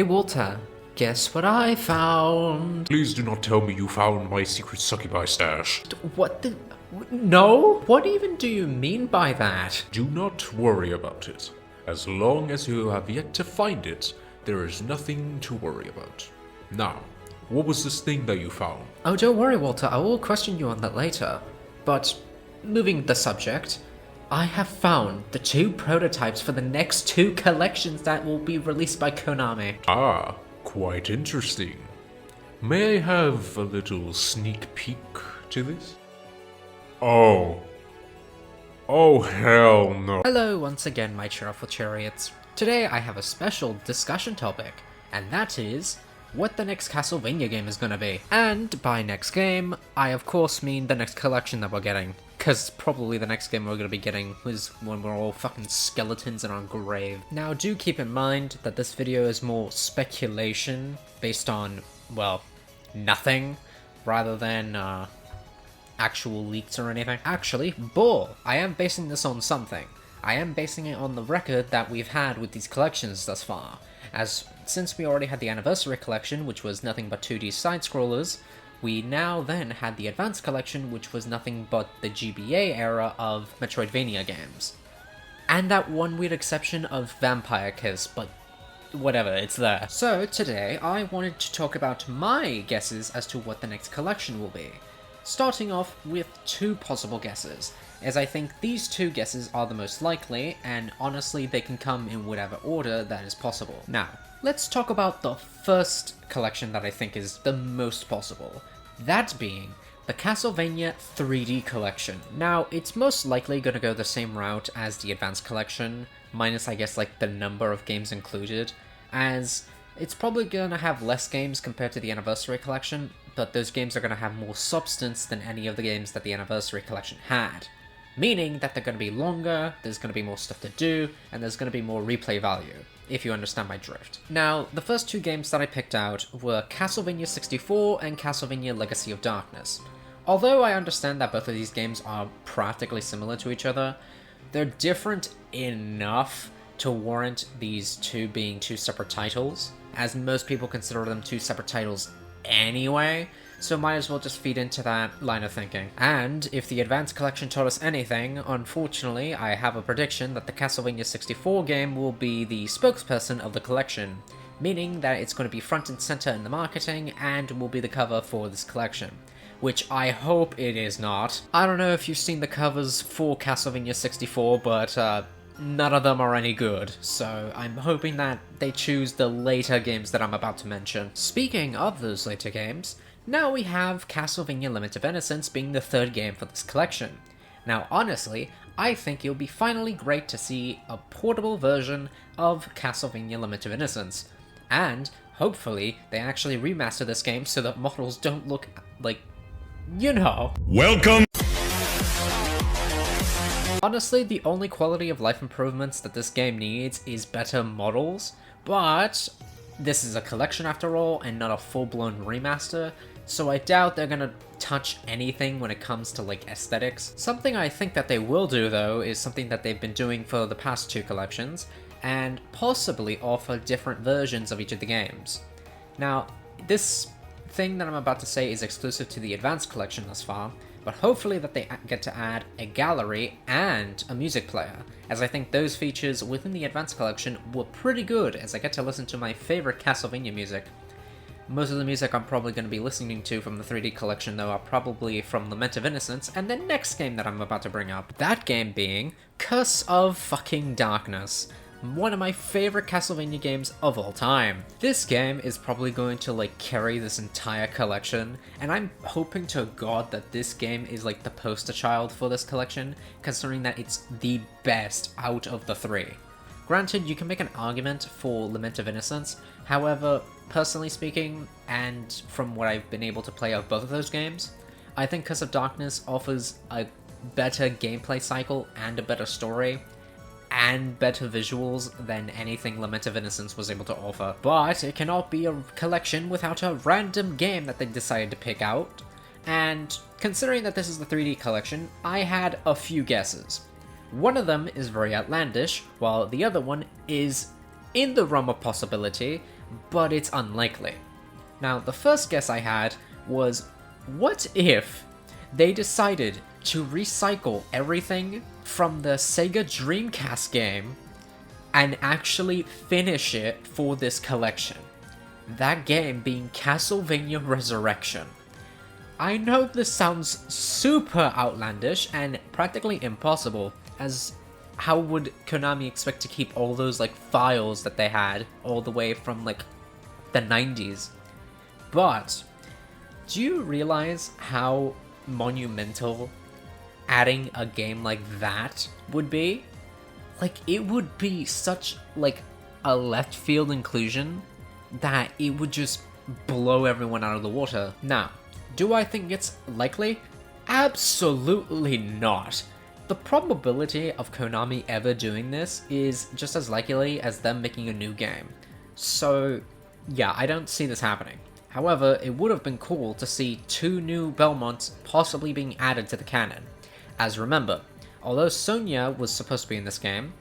Hey Walter, guess what I found? Please do not tell me you found my secret succubi stash. What the? No? What even do you mean by that? Do not worry about it. As long as you have yet to find it, there is nothing to worry about. Now, what was this thing that you found? Oh, don't worry, Walter, I will question you on that later. But, moving the subject, I have found the 2 prototypes for the next 2 collections that will be released by Konami. Ah, quite interesting. May I have a little sneak peek to this? Oh hell no. Hello once again, my Cherryful Chariots. Today I have a special discussion topic, and that is what the next Castlevania game is gonna be. And by next game, I of course mean the next collection that we're getting. Cause probably the next game we're gonna be getting is when we're all fucking skeletons in our grave. Now do keep in mind that this video is more speculation based on, well, nothing, rather than actual leaks or anything. Actually, bull! I am basing this on something. I am basing it on the record that we've had with these collections thus far. As since we already had the Anniversary Collection, which was nothing but 2D side-scrollers, we now then had the Advanced Collection, which was nothing but the GBA era of Metroidvania games. And that one weird exception of Vampire Kiss, but whatever, it's there. So today, I wanted to talk about my guesses as to what the next collection will be. Starting off with 2 possible guesses, as I think these 2 guesses are the most likely, and honestly they can come in whatever order that is possible. Now, let's talk about the first collection that I think is the most possible, that being the Castlevania 3D Collection. Now, it's most likely gonna go the same route as the Advanced Collection, minus I guess like the number of games included, as it's probably gonna have less games compared to the Anniversary Collection, but those games are gonna have more substance than any of the games that the Anniversary Collection had. Meaning that they're gonna be longer, there's gonna be more stuff to do, and there's gonna be more replay value, if you understand my drift. Now, the first 2 games that I picked out were Castlevania 64 and Castlevania Legacy of Darkness. Although I understand that both of these games are practically similar to each other, they're different enough to warrant these 2 being 2 separate titles, as most people consider them 2 separate titles anyway, so might as well just feed into that line of thinking. And if the Advanced Collection taught us anything, unfortunately, I have a prediction that the Castlevania 64 game will be the spokesperson of the collection, meaning that it's going to be front and center in the marketing and will be the cover for this collection. Which I hope it is not. I don't know if you've seen the covers for Castlevania 64, but none of them are any good, so I'm hoping that they choose the later games that I'm about to mention. Speaking of those later games, now we have Castlevania Lament of Innocence being the 3rd game for this collection. Now honestly, I think it'll be finally great to see a portable version of Castlevania Lament of Innocence, and hopefully they actually remaster this game so that models don't look like, you know. Welcome! Honestly, the only quality of life improvements that this game needs is better models, but this is a collection after all and not a full-blown remaster, so I doubt they're gonna touch anything when it comes to like aesthetics. Something I think that they will do though is something that they've been doing for the past 2 collections, and possibly offer different versions of each of the games. Now, this thing that I'm about to say is exclusive to the Advanced Collection thus far, but hopefully that they get to add a gallery and a music player, as I think those features within the Advanced Collection were pretty good, as I get to listen to my favorite Castlevania music. Most of the music I'm probably going to be listening to from the 3D Collection though are probably from Lament of Innocence and the next game that I'm about to bring up. That game being Curse of fucking Darkness. One of my favorite Castlevania games of all time. This game is probably going to like carry this entire collection, and I'm hoping to God that this game is like the poster child for this collection, considering that it's the best out of the 3. Granted, you can make an argument for Lament of Innocence, however, personally speaking, and from what I've been able to play of both of those games, I think Curse of Darkness offers a better gameplay cycle and a better story, and better visuals than anything Lament of Innocence was able to offer. But it cannot be a collection without a random game that they decided to pick out, and considering that this is the 3D collection, I had a few guesses. One of them is very outlandish, while the other one is in the realm of possibility, but it's unlikely. Now, the first guess I had was, what if they decided to recycle everything from the Sega Dreamcast game and actually finish it for this collection? That game being Castlevania Resurrection. I know this sounds super outlandish and practically impossible, as how would Konami expect to keep all those like files that they had all the way from like the 90s? But do you realize how monumental adding a game like that would be? Like, it would be such like a left field inclusion that it would just blow everyone out of the water. Now, do I think it's likely? Absolutely not. The probability of Konami ever doing this is just as likely as them making a new game. So, yeah, I don't see this happening. However, it would have been cool to see 2 new Belmonts possibly being added to the canon. As remember, although Sonia was supposed to be in this game,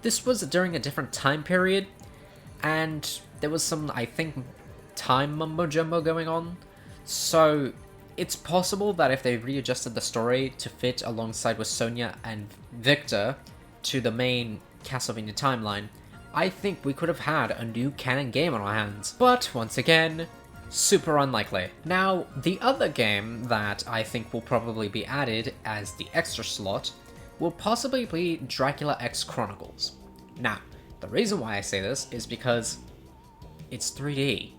this was during a different time period, and there was some, I think, time mumbo-jumbo going on. So, it's possible that if they readjusted the story to fit alongside with Sonia and Victor to the main Castlevania timeline, I think we could have had a new canon game on our hands. But, once again, super unlikely. Now, the other game that I think will probably be added as the extra slot will possibly be Dracula X Chronicles. Now, the reason why I say this is because it's 3D.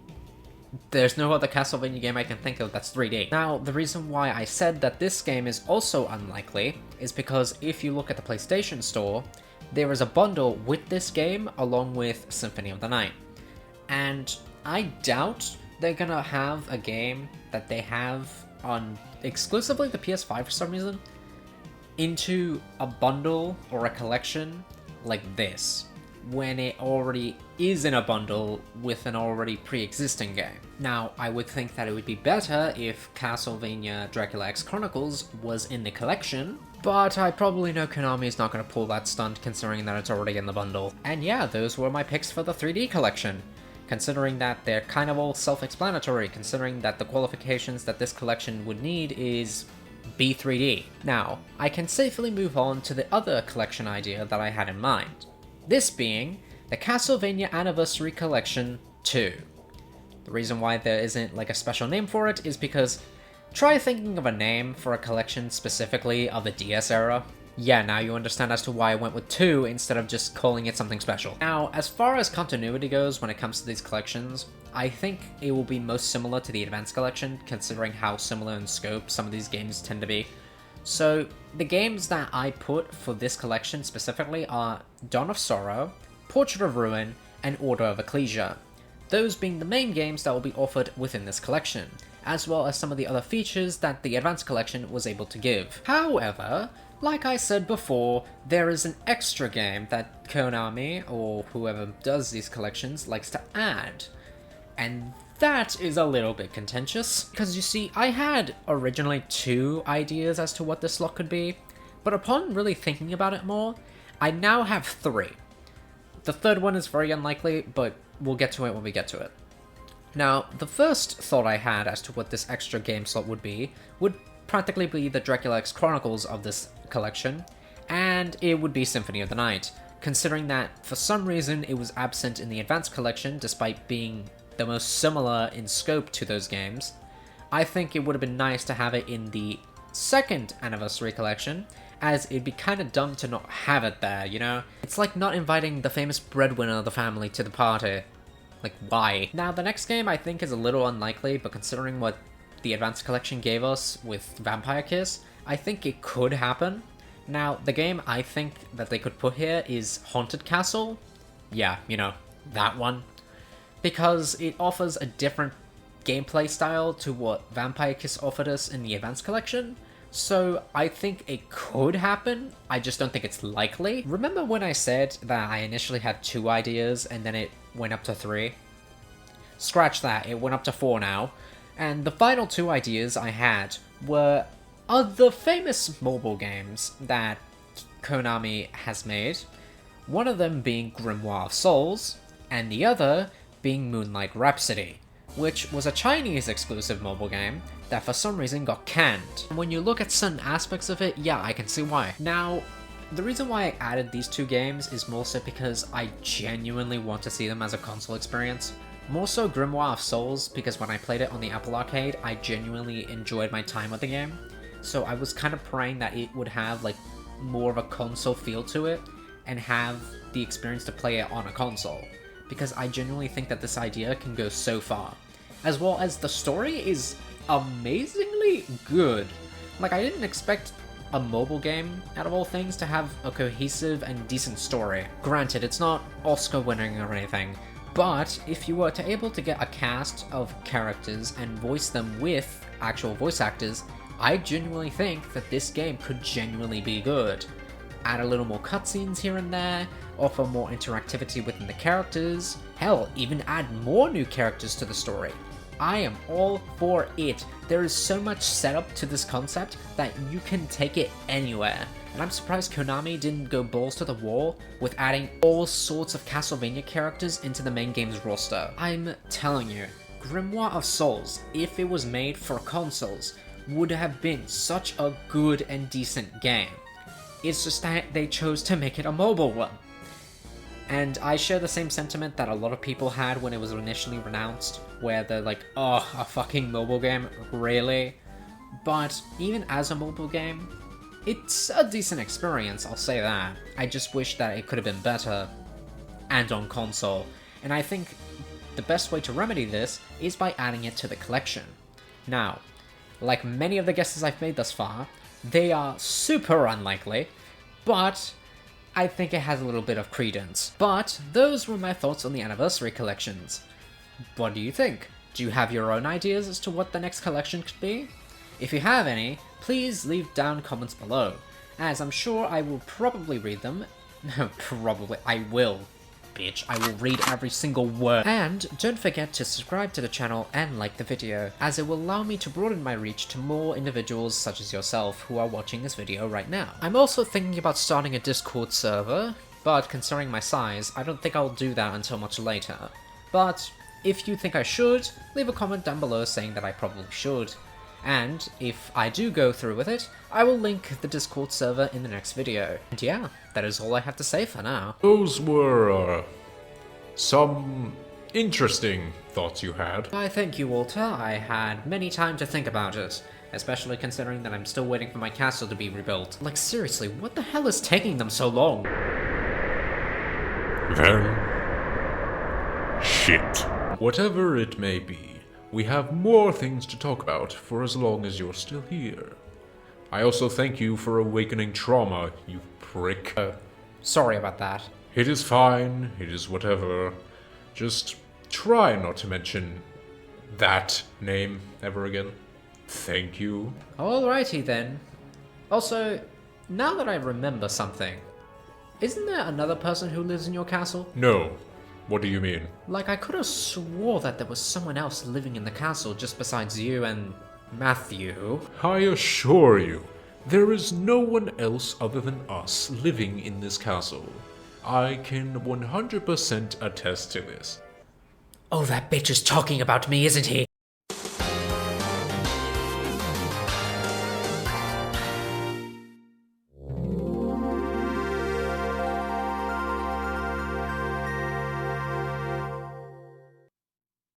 There's no other Castlevania game I can think of that's 3D. Now, the reason why I said that this game is also unlikely is because if you look at the PlayStation Store, there is a bundle with this game along with Symphony of the Night. And I doubt they're gonna have a game that they have on exclusively the PS5 for some reason into a bundle or a collection like this, when it already is in a bundle with an already pre-existing game. Now, I would think that it would be better if Castlevania Dracula X Chronicles was in the collection, but I probably know Konami is not going to pull that stunt considering that it's already in the bundle. And yeah, those were my picks for the 3D collection, considering that they're kind of all self-explanatory, considering that the qualifications that this collection would need is B3D. Now, I can safely move on to the other collection idea that I had in mind. This being the Castlevania Anniversary Collection 2. The reason why there isn't like a special name for it is because try thinking of a name for a collection specifically of the DS era. Yeah, now you understand as to why I went with 2 instead of just calling it something special. Now, as far as continuity goes when it comes to these collections, I think it will be most similar to the Advanced Collection, considering how similar in scope some of these games tend to be. So, the games that I put for this collection specifically are Dawn of Sorrow, Portrait of Ruin, and Order of Ecclesia. Those being the main games that will be offered within this collection, as well as some of the other features that the Advanced Collection was able to give. However, like I said before, there is an extra game that Konami, or whoever does these collections, likes to add. And that is a little bit contentious, because you see, I had originally 2 ideas as to what this slot could be, but upon really thinking about it more, I now have 3. The third one is very unlikely, but we'll get to it when we get to it. Now, the first thought I had as to what this extra game slot would practically be the Dracula X Chronicles of this collection, and it would be Symphony of the Night, considering that for some reason it was absent in the Advanced Collection despite being the most similar in scope to those games. I think it would have been nice to have it in the second Anniversary Collection, as it'd be kind of dumb to not have it there, you know? It's like not inviting the famous breadwinner of the family to the party. Like, why? Now, the next game I think is a little unlikely, but considering what the Advanced Collection gave us with Vampire Kiss, I think it could happen. Now, the game I think that they could put here is Haunted Castle. Yeah, you know, that one. Because it offers a different gameplay style to what Vampire Kiss offered us in the Advanced Collection, so I think it could happen, I just don't think it's likely. Remember when I said that I initially had 2 ideas and then it went up to 3? Scratch that, it went up to 4 now. And the final 2 ideas I had were other famous mobile games that Konami has made, one of them being Grimoire of Souls, and the other being Moonlight Rhapsody, which was a Chinese exclusive mobile game that for some reason got canned. And when you look at certain aspects of it, yeah, I can see why. Now, the reason why I added these two games is more so because I genuinely want to see them as a console experience. More so Grimoire of Souls, because when I played it on the Apple Arcade, I genuinely enjoyed my time with the game. So I was kind of praying that it would have like more of a console feel to it, and have the experience to play it on a console. Because I genuinely think that this idea can go so far. As well as the story is amazingly good. Like, I didn't expect a mobile game, out of all things, to have a cohesive and decent story. Granted, it's not Oscar winning or anything, but if you were able to get a cast of characters and voice them with actual voice actors, I genuinely think that this game could genuinely be good. Add a little more cutscenes here and there, offer more interactivity within the characters, hell, even add more new characters to the story. I am all for it. There is so much setup to this concept that you can take it anywhere. And I'm surprised Konami didn't go balls to the wall with adding all sorts of Castlevania characters into the main game's roster. I'm telling you, Grimoire of Souls, if it was made for consoles, would have been such a good and decent game. It's just that they chose to make it a mobile one. And I share the same sentiment that a lot of people had when it was initially announced, where they're like, oh, a fucking mobile game? Really? But even as a mobile game, it's a decent experience, I'll say that. I just wish that it could have been better, and on console. And I think the best way to remedy this is by adding it to the collection. Now, like many of the guesses I've made thus far, they are super unlikely, but I think it has a little bit of credence. But those were my thoughts on the anniversary collections. What do you think? Do you have your own ideas as to what the next collection could be? If you have any, please leave down comments below, as I'm sure I will probably read them. Probably, I will. Bitch, I will read every single word. And don't forget to subscribe to the channel and like the video, as it will allow me to broaden my reach to more individuals such as yourself who are watching this video right now. I'm also thinking about starting a Discord server, but considering my size, I don't think I'll do that until much later. But if you think I should, leave a comment down below saying that I probably should. And if I do go through with it, I will link the Discord server in the next video. And yeah, that is all I have to say for now. Those were, some interesting thoughts you had. I thank you, Walter. I had many time to think about it, especially considering that I'm still waiting for my castle to be rebuilt. Like, seriously, what the hell is taking them so long? Then, shit. Whatever it may be, we have more things to talk about for as long as you're still here. I also thank you for awakening trauma, you prick. Oh, sorry about that. It is fine, it is whatever. Just try not to mention that name ever again. Thank you. Alrighty then. Also, now that I remember something, isn't there another person who lives in your castle? No. What do you mean? Like, I could have swore that there was someone else living in the castle just besides you and Matthew. I assure you, there is no one else other than us living in this castle. I can 100% attest to this. Oh, that bitch is talking about me, isn't he?